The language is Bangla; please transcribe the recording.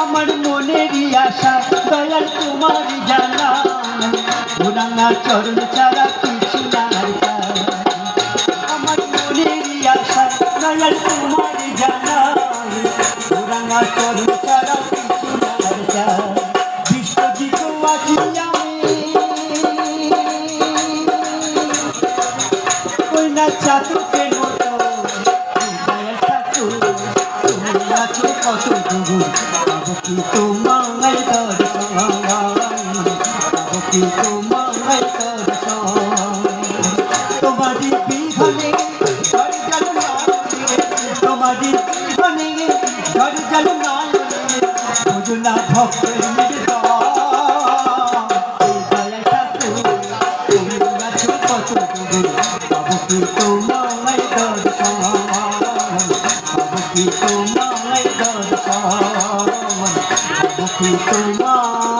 আমার মনেরই আশা দয়াল তোমার জানা পুরানা চরণ ছাড়া কিছু না আমার মনেরই আশা দয়াল তোমার জানা পুরানা চরণ ছাড়া কিছু না বিশ্বজিৎ আছি আমি ওই না চাতুকের মতো দয়াল ঠাকুর তুমি আছো কত দূর কি তোমায় দর্শন কি তোমায় দর্শন তোমারি বিঘনে ঝড় জল তোমারি বিঘনে ঝড় জল বুঝলা ভক্তের মেরে তুমি আছো কত দূর কি তোমায় দর্শন কি তোমায় দর্শন তোমার